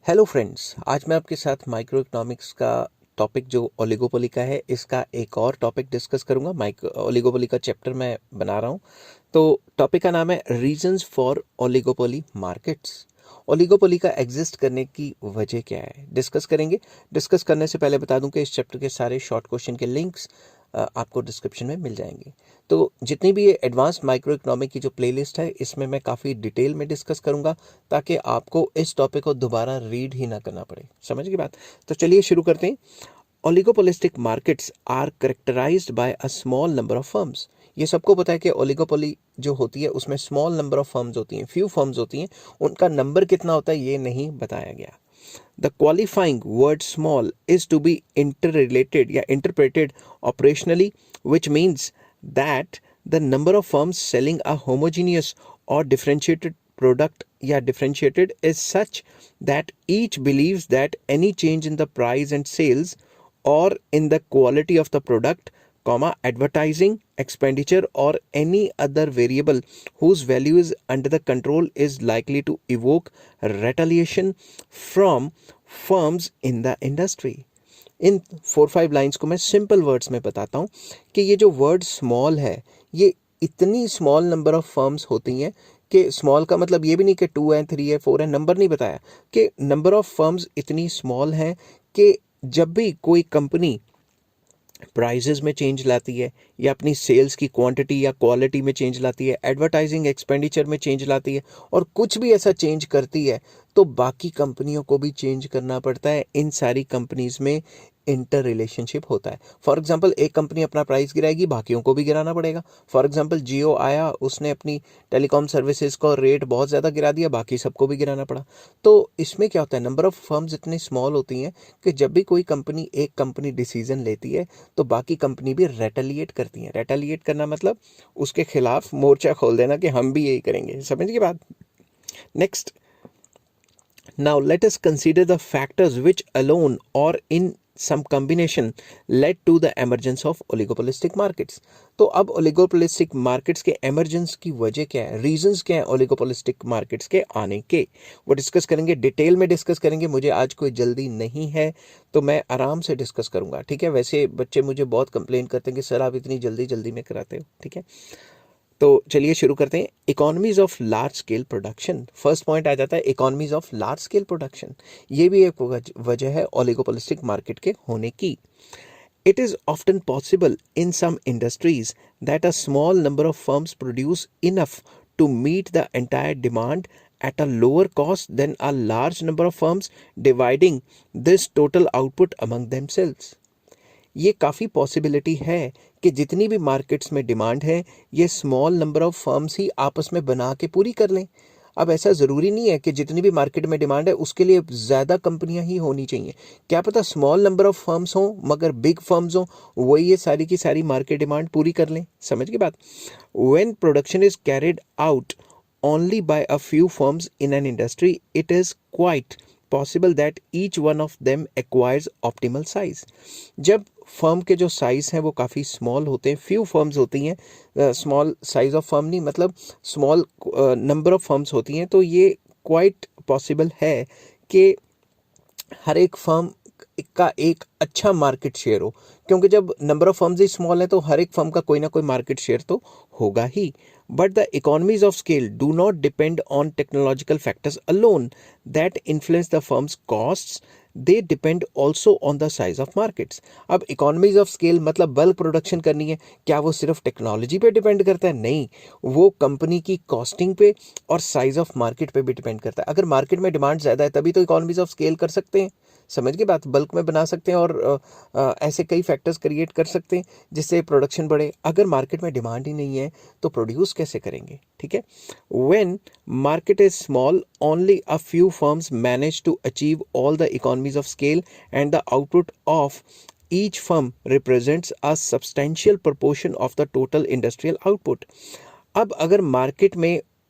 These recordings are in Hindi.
हेलो फ्रेंड्स, आज मैं आपके साथ माइक्रो इकोनॉमिक्स का टॉपिक जो ओलिगोपोली का है, इसका एक और टॉपिक डिस्कस करूंगा। माइक्रो ओलिगोपोली का चैप्टर मैं बना रहा हूं। तो टॉपिक का नाम है reasons for oligopoly markets. Oligopoly का एग्जिस्ट करने की वजह क्या है, डिस्कस करेंगे। डिस्कस करने से पहले बता दूं कि इस चैप्टर के सारे शॉर्ट क्वेश्चन के लिंक्स आपको डिस्क्रिप्शन में मिल जाएंगे। तो जितनी भी ये एडवांस माइक्रो इकोनॉमिक की जो प्लेलिस्ट है, इसमें मैं काफ़ी डिटेल में डिस्कस करूंगा ताकि आपको इस टॉपिक को दोबारा रीड ही ना करना पड़े। समझ गई बात? तो चलिए शुरू करते हैं। Oligopolistic markets are characterized by a small number of firms. ये सबको पता है कि ओलिगोपोली जो होती है उसमें स्मॉल नंबर ऑफ फर्म्स होती हैं, फ्यू फर्म्स होती हैं। उनका नंबर कितना होता है ये नहीं बताया गया। The qualifying word small is to be interrelated या interpreted operationally, which means that the number of firms selling a homogeneous or differentiated product या differentiated is such that each believes that any change in the price and sales or in the quality of the product, advertising expenditure or any other variable whose value is under the control is likely to evoke retaliation from firms in the industry. In 4-5 lines को मैं सिंपल वर्ड्स में बताता हूँ कि ये जो वर्ड स्मॉल है, ये इतनी स्मॉल नंबर ऑफ फर्म्स होती हैं कि स्मॉल का मतलब ये भी नहीं कि 2 है, 3 है, 4 है, नंबर नहीं बताया, कि नंबर ऑफ फर्म्स इतनी स्मॉल हैं कि जब भी कोई कंपनी प्राइजेस में चेंज लाती है या अपनी सेल्स की क्वांटिटी या क्वालिटी में चेंज लाती है, एडवर्टाइजिंग एक्सपेंडिचर में चेंज लाती है और कुछ भी ऐसा चेंज करती है, तो बाकी कंपनियों को भी चेंज करना पड़ता है। इन सारी कंपनीज में इंटर रिलेशनशिप होता है। फॉर एग्जांपल, एक कंपनी अपना प्राइस गिराएगी, बाकियों को भी गिराना पड़ेगा। फॉर एग्जांपल, जियो आया, उसने अपनी टेलीकॉम सर्विसेज का रेट बहुत ज़्यादा गिरा दिया, बाकी सबको भी गिराना पड़ा। तो इसमें क्या होता है, नंबर ऑफ फर्म्स इतनी स्मॉल होती हैं कि जब भी कोई कंपनी, एक कंपनी डिसीजन लेती है तो बाकी कंपनी भी रेटेलिएट करती हैं। रेटेलिएट करना मतलब उसके खिलाफ मोर्चा खोल देना कि हम भी यही करेंगे। समझ की बात? Next, now let us consider the factors which alone or in some combination led to the emergence of oligopolistic markets. तो अब oligopolistic markets के emergence की वजह क्या है, reasons क्या है oligopolistic markets के आने के, वो डिस्कस करेंगे, डिटेल में डिस्कस करेंगे। मुझे आज कोई जल्दी नहीं है तो मैं आराम से डिस्कस करूंगा, ठीक है। वैसे बच्चे मुझे बहुत कंप्लेन करते हैं कि सर आप इतनी जल्दी जल्दी में कराते हो, ठीक है। तो चलिए शुरू करते हैं। Economies of large scale production, first point आ जाता है economies of large scale production. ये भी एक वजह है ओलिगोपोलिस्टिक मार्केट के होने की। It is often possible in some industries that a small number of firms produce enough to meet the entire demand at a lower cost than a large number of firms dividing this total output among themselves. ये काफ़ी पॉसिबिलिटी है कि जितनी भी मार्केट्स में डिमांड है, ये स्मॉल नंबर ऑफ फर्म्स ही आपस में बना के पूरी कर लें। अब ऐसा ज़रूरी नहीं है कि जितनी भी मार्केट में डिमांड है उसके लिए ज़्यादा कंपनियां ही होनी चाहिए। क्या पता स्मॉल नंबर ऑफ फर्म्स हों मगर बिग फर्म्स हों, वही ये सारी की सारी मार्केट डिमांड पूरी कर लें। समझ की बात? When production is carried out only by a few firms in an industry, it is quite possible that each one of them acquires optimal size. जब फर्म के जो साइज़ हैं वो काफ़ी स्मॉल होते हैं, फ्यू फर्म्स होती हैं, स्मॉल साइज ऑफ फर्म नहीं, मतलब स्मॉल नंबर ऑफ फर्म्स होती हैं, तो ये क्वाइट पॉसिबल है कि हर एक फर्म का एक अच्छा मार्केट शेयर हो, क्योंकि जब number of firms he small है तो हर एक फर्म का कोई ना कोई मार्केट शेयर तो होगा ही। But the economies of scale do not depend on technological factors alone that influence the firms costs, they depend also on the size of markets. अब इकोनॉमीज ऑफ स्केल मतलब बल्क प्रोडक्शन करनी है, क्या वो सिर्फ टेक्नोलॉजी पे डिपेंड करता है? नहीं, वो कंपनी की कॉस्टिंग पे और साइज ऑफ मार्केट पे भी डिपेंड करता है। अगर मार्केट में डिमांड ज़्यादा है तभी तो इकोनॉमीज ऑफ स्केल कर सकते हैं। समझ के बात? बल्क में बना सकते हैं और ऐसे कई फैक्टर्स क्रिएट कर सकते हैं जिससे प्रोडक्शन बढ़े। अगर मार्केट में डिमांड ही नहीं है तो प्रोड्यूस कैसे करेंगे? ठीक है। When market is small, only a few firms manage to achieve all the economies of scale and the output of each firm represents a substantial proportion of the total industrial output. अब अगर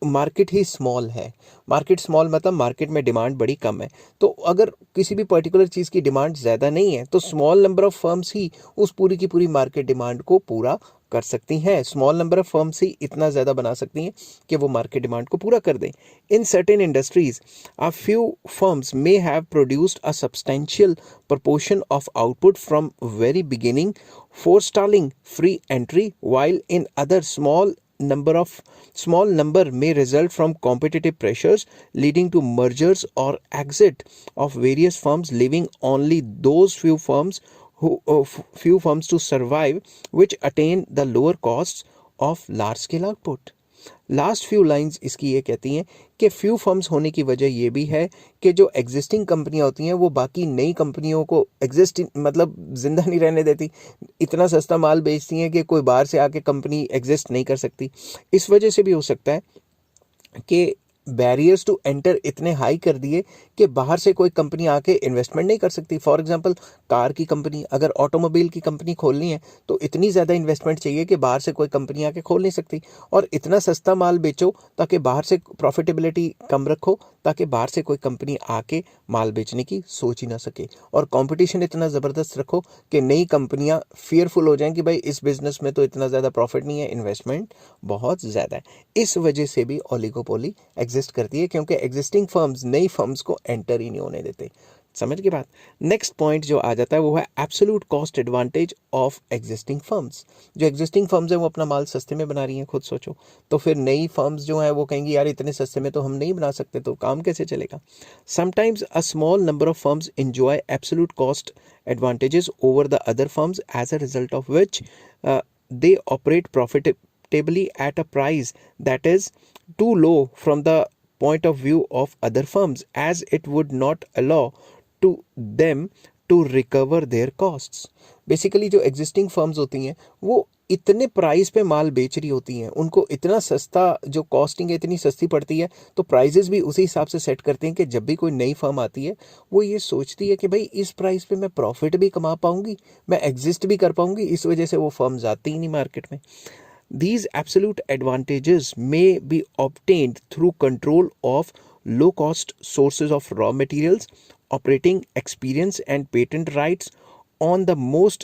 मार्केट ही स्मॉल है, मार्केट स्मॉल मतलब मार्केट में डिमांड बड़ी कम है, तो अगर किसी भी पर्टिकुलर चीज़ की डिमांड ज़्यादा नहीं है तो स्मॉल नंबर ऑफ फर्म्स ही उस पूरी की पूरी मार्केट डिमांड को पूरा कर सकती हैं, स्मॉल नंबर ऑफ फर्म्स ही इतना ज़्यादा बना सकती हैं कि वो मार्केट डिमांड को पूरा कर दें। In certain industries a few firms may have produced a substantial proportion of output from very beginning, forestalling free entry, while in other small number may result from competitive pressures leading to mergers or exit of various firms, leaving only those few firms to survive which attain the lower costs of large scale output। Last few lines इसकी ये कहती हैं कि फ्यू फर्म्स होने की वजह ये भी है कि जो एग्जिस्टिंग कंपनियां होती हैं वो बाकी नई कंपनियों को मतलब जिंदा नहीं रहने देती, इतना सस्ता माल बेचती हैं कि कोई बाहर से आके कंपनी एग्जिस्ट नहीं कर सकती। इस वजह से भी हो सकता है कि बैरियर्स टू एंटर इतने हाई कर दिए कि बाहर से कोई कंपनी आके इन्वेस्टमेंट नहीं कर सकती। फॉर एग्जांपल कार की कंपनी, अगर ऑटोमोबाइल की कंपनी खोलनी है तो इतनी ज़्यादा इन्वेस्टमेंट चाहिए कि बाहर से कोई कंपनी आके खोल नहीं सकती। और इतना सस्ता माल बेचो ताकि बाहर से प्रॉफिटेबिलिटी कम रखो, ताकि बाहर से कोई कंपनी आके माल बेचने की सोच ही ना सके। और कंपटीशन इतना ज़बरदस्त रखो कि नई कंपनियां फियरफुल हो जाएं कि भाई इस बिज़नेस में तो इतना ज़्यादा प्रॉफिट नहीं है, इन्वेस्टमेंट बहुत ज़्यादा है। इस वजह से भी ओलिगोपोली एग्जिस्ट करती है, क्योंकि एग्जिस्टिंग फर्म्स नई फर्म्स को एंटर ही नहीं होने देते। समझ के बाद नेक्स्ट पॉइंट जो आ जाता है वो है absolute cost advantage of existing firms. जो एग्जिस्टिंग फर्म्स है वो अपना माल सस्ते में बना रही हैं, खुद सोचो, तो फिर नई फर्म्स जो है वो कहेंगी यार इतने सस्ते में तो हम नहीं बना सकते, तो काम कैसे चलेगा। Sometimes a small number of firms enjoy absolute cost advantages over the other firms, as a result of which they operate profitably at a price that is too low from the point of view of other firms, as it would not allow to them to recover their costs। Basically जो एग्जिस्टिंग फर्म्स होती हैं वो इतने प्राइस पे माल बेच रही होती हैं, उनको इतना सस्ता जो कॉस्टिंग है इतनी सस्ती पड़ती है, तो प्राइजेस भी उसी हिसाब से सेट करते हैं कि जब भी कोई नई फर्म आती है वो ये सोचती है कि भाई इस प्राइस पे मैं प्रॉफिट भी कमा पाऊंगी, मैं एग्जिस्ट भी कर पाऊंगी, इस वजह से वो फर्म्स आती ही नहीं मार्केट में। These absolute advantages may be obtained through control of low cost sources of raw materials, operating experience and patent rights on the most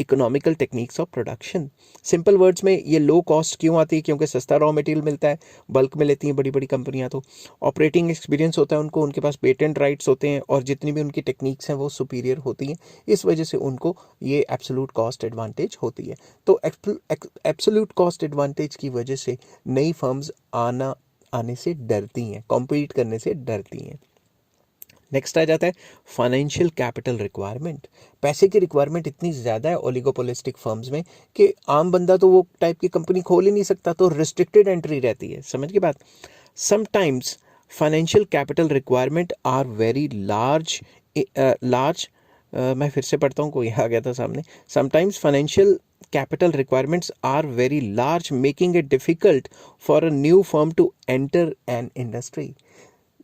economical techniques of production। Simple words में ये लो कॉस्ट क्यों आती है, क्योंकि सस्ता रॉ मटेरियल मिलता है, बल्क में लेती हैं बड़ी बड़ी कंपनियां, तो ऑपरेटिंग एक्सपीरियंस होता है उनको, उनके पास पेटेंट राइट्स होते हैं और जितनी भी उनकी टेक्निक्स हैं वो सुपीरियर होती हैं, इस वजह से उनको ये एब्सोल्यूट कॉस्ट एडवांटेज होती है। तो एब्सोल्यूट कॉस्ट एडवांटेज की वजह से नई फर्म्स आने से डरती हैं, कॉम्पीट करने से डरती हैं। नेक्स्ट आ जाता है फाइनेंशियल कैपिटल रिक्वायरमेंट। पैसे की रिक्वायरमेंट इतनी ज़्यादा है ओलिगोपोलिस्टिक फर्म्स में कि आम बंदा तो वो टाइप की कंपनी खोल ही नहीं सकता, तो रिस्ट्रिक्टेड एंट्री रहती है। समझ के बात। Sometimes financial capital requirement are very large मैं फिर से पढ़ता हूँ, कोई आ गया था सामने। Sometimes financial capital requirements are very large, making it difficult for a new firm to enter an industry।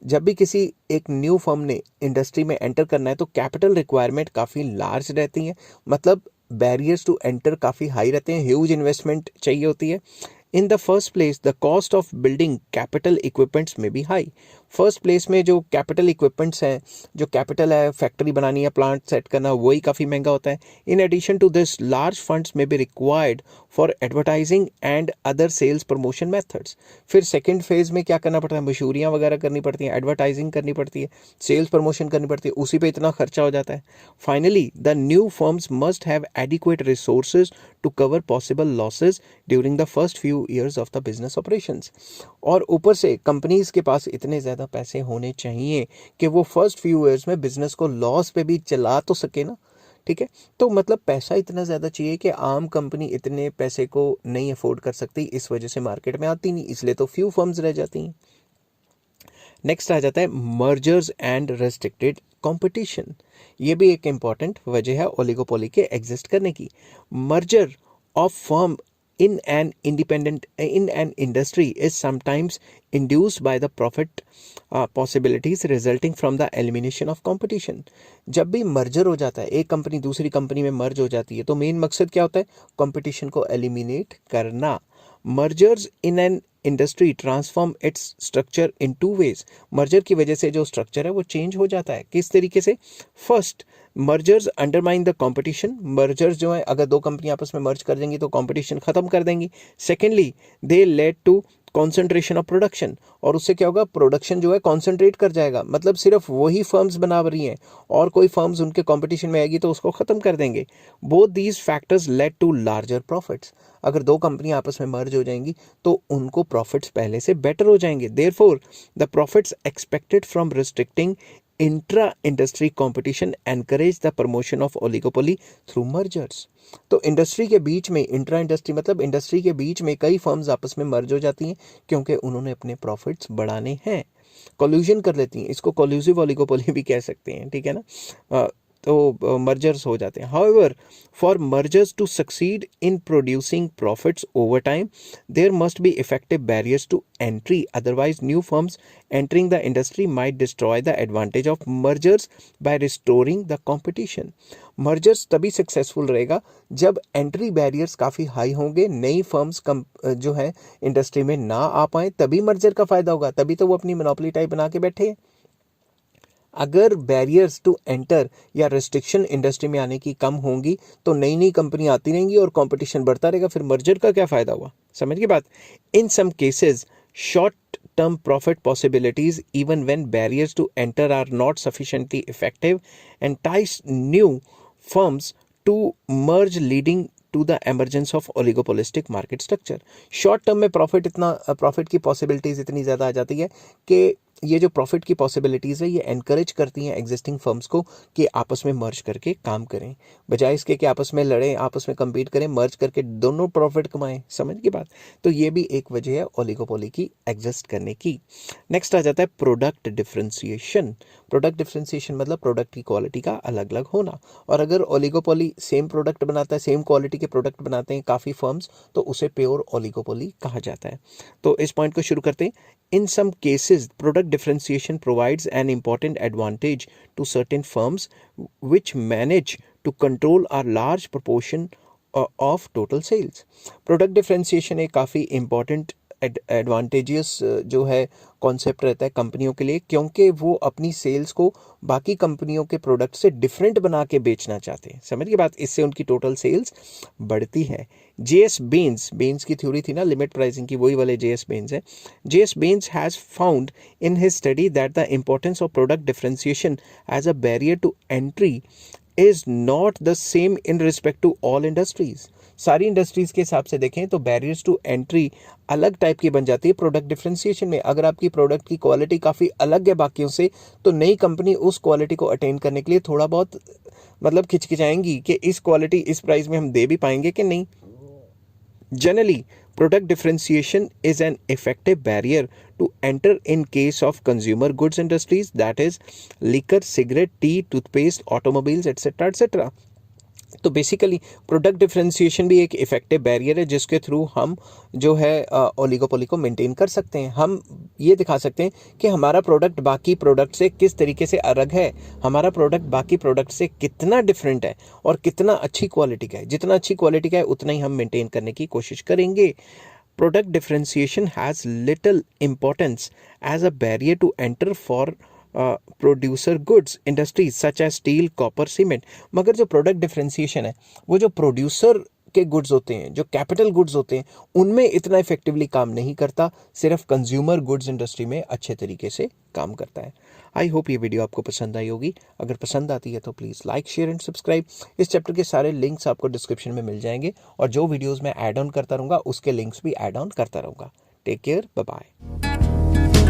जब भी किसी एक न्यू फर्म ने इंडस्ट्री में एंटर करना है तो कैपिटल रिक्वायरमेंट काफ़ी लार्ज रहती हैं, मतलब बैरियर्स टू एंटर काफ़ी हाई रहते हैं, ह्यूज इन्वेस्टमेंट चाहिए होती है। In the first place the cost of building capital equipments में भी हाई। फर्स्ट प्लेस में जो कैपिटल इक्विपमेंट्स हैं, जो कैपिटल है, फैक्ट्री बनानी है, प्लांट सेट करना, वही काफ़ी महंगा होता है। In addition to this large funds may be required for advertising and other sales promotion methods. फिर सेकेंड फेज में क्या करना पड़ता है, मशहूरियाँ वगैरह करनी पड़ती हैं, एडवर्टाइजिंग करनी पड़ती है, सेल्स प्रमोशन करनी पड़ती है, उसी पे इतना खर्चा हो जाता है। Finally the new firms must have adequate resources to cover possible losses during the first few years of the business operations. और ऊपर से कंपनीज के पास इतने ज़्यादा पैसे होने चाहिए कि वो फर्स्ट फ्यू ईयर्स में बिजनेस को लॉस पे भी चला तो सके ना। ठीक है, तो मतलब पैसा इतना ज़्यादा चाहिए कि आम कंपनी इतने पैसे को नहीं अफोर्ड कर सकती, इस वजह से मार्केट में आती नहीं, इसलिए तो फ्यू फर्म्स रह जाती हैं। नेक्स्ट आ जाता है मर्जर्स एंड रेस्ट्रिक्टेड कंपटीशन। ये भी एक इंपॉर्टेंट वजह है ओलिगोपोली के एग्जिस्ट करने की। Merger of firm in an industry is sometimes induced by the profit possibilities resulting from the elimination of competition। जब भी मर्जर हो जाता है, एक कंपनी दूसरी कंपनी में मर्ज हो जाती है, तो मेन मकसद क्या होता है, कंपटीशन को एलिमिनेट करना। Mergers in an industry transform its structure in two ways. Merger की वजह से जो स्ट्रक्चर है वो चेंज हो जाता है। किस तरीके से? First, mergers undermine the competition. Mergers जो है, अगर दो कंपनी आपस में मर्ज कर देंगी तो कंपटीशन खत्म कर देंगी। Secondly, they lead to concentration of production, और उससे क्या होगा, प्रोडक्शन जो है कॉन्सेंट्रेट कर जाएगा, मतलब सिर्फ वही फर्म्स बना रही हैं और कोई फर्म्स उनके कंपटीशन में आएगी तो उसको खत्म कर देंगे। Both these factors lead to larger profits. अगर दो कंपनियां आपस में मर्ज हो जाएंगी तो उनको प्रॉफिट्स पहले से बेटर हो जाएंगे। Therefore the profits expected from restricting intra industry competition encourage the promotion of oligopoly through mergers. तो इंडस्ट्री के बीच में, इंट्रा इंडस्ट्री मतलब इंडस्ट्री के बीच में कई फर्म्स आपस में मर्ज हो जाती हैं क्योंकि उन्होंने अपने प्रॉफिट्स बढ़ाने हैं, कोल्यूजन कर लेती हैं। इसको कोल्यूसिव ओलिगोपोली भी कह सकते हैं, ठीक है ना। तो मर्जर्स हो जाते हैं। However, for mergers to succeed in producing profits over time there must be effective barriers to entry, otherwise new firms entering the industry might destroy the advantage of mergers by restoring the competition. Mergers तभी सक्सेसफुल रहेगा जब एंट्री बैरियर्स काफ़ी हाई होंगे, नई फर्म्स जो है इंडस्ट्री में ना आ पाए, तभी मर्जर का फायदा होगा, तभी तो वो अपनी मोनोपोली टाइप बना के बैठे हैं। अगर बैरियर्स टू एंटर या रिस्ट्रिक्शन इंडस्ट्री में आने की कम होंगी तो नई नई कंपनी आती रहेंगी और कंपटीशन बढ़ता रहेगा, फिर मर्जर का क्या फायदा हुआ? समझ की बात? In some cases short term profit possibilities even when barriers to enter are not sufficiently effective entice new firms to merge leading to the emergence of oligopolistic market structure। Short term में प्रॉफिट की पॉसिबिलिटीज इतनी ज़्यादा आ जाती है कि ये जो प्रॉफिट की पॉसिबिलिटीज़ है ये एनकरेज करती हैं एग्जिस्टिंग फर्म्स को कि आपस में मर्ज करके काम करें, बजाय इसके कि आपस में लड़ें, आपस में कम्पीट करें, मर्ज करके दोनों प्रॉफिट कमाएं। समझ की बात? तो ये भी एक वजह है ओलिगोपोली की एग्जिस्ट करने की। नेक्स्ट आ जाता है प्रोडक्ट डिफरेंशिएशन। प्रोडक्ट डिफरेंशिएशन मतलब प्रोडक्ट की क्वालिटी का अलग अलग होना, और अगर ओलिगोपोली सेम प्रोडक्ट बनाता है, सेम क्वालिटी के प्रोडक्ट बनाते हैं काफ़ी फर्म्स, तो उसे प्योर ओलिगोपोली कहा जाता है। तो इस पॉइंट को शुरू करते हैं। In some cases, product differentiation provides an important advantage to certain firms which manage to control a large proportion of total sales. Product differentiation एक काफ़ी important एडवांटेजियस जो है कॉन्सेप्ट रहता है कंपनियों के लिए, क्योंकि वो अपनी सेल्स को बाकी कंपनियों के प्रोडक्ट से डिफरेंट बना के बेचना चाहते हैं। समझ की बात? इससे उनकी टोटल सेल्स बढ़ती है। जेएस बेन्स की थ्योरी थी ना लिमिट प्राइसिंग की, वही वाले जेएस बेन्स है। J S Bains has found in his study that the importance of product differentiation as a barrier to entry is not the same in respect to all industries. सारी इंडस्ट्रीज के हिसाब से देखें तो बैरियर्स टू एंट्री अलग टाइप की बन जाती है प्रोडक्ट डिफरेंशिएशन में। अगर आपकी प्रोडक्ट की क्वालिटी काफ़ी अलग है बाकियों से, तो नई कंपनी उस क्वालिटी को अटेन करने के लिए थोड़ा बहुत मतलब खिचकिचाएंगी कि इस क्वालिटी इस प्राइस में हम दे भी पाएंगे कि नहीं। Generally product differentiation is an effective barrier to enter in case of consumer goods industries, that is liquor, cigarette, tea, toothpaste, automobiles, etc etc। तो बेसिकली प्रोडक्ट डिफरेंशिएशन भी एक इफेक्टिव बैरियर है जिसके थ्रू हम जो है ओलिगोपोली को मेंटेन कर सकते हैं। हम ये दिखा सकते हैं कि हमारा प्रोडक्ट बाकी प्रोडक्ट से किस तरीके से अलग है, हमारा प्रोडक्ट बाकी प्रोडक्ट से कितना डिफरेंट है और कितना अच्छी क्वालिटी का है। जितना अच्छी क्वालिटी का है उतना ही हम मेंटेन करने की कोशिश करेंगे। Product differentiation has little importance as a barrier to enter for producer goods industries such as steel, copper, cement. मगर जो प्रोडक्ट डिफरेंशिएशन है वो जो प्रोड्यूसर के गुड्स होते हैं, जो कैपिटल गुड्स होते हैं, उनमें इतना इफेक्टिवली काम नहीं करता, सिर्फ कंज्यूमर गुड्स इंडस्ट्री में अच्छे तरीके से काम करता है। आई होप ये वीडियो आपको पसंद आई होगी। अगर पसंद आती है तो please like, share and subscribe. इस चैप्टर के सारे लिंक्स आपको डिस्क्रिप्शन में मिल जाएंगे और जो वीडियोज़ मैं ऐड ऑन करता रहूँगा उसके लिंक्स भी ऐड ऑन करता रहूँगा। Take care, bye bye.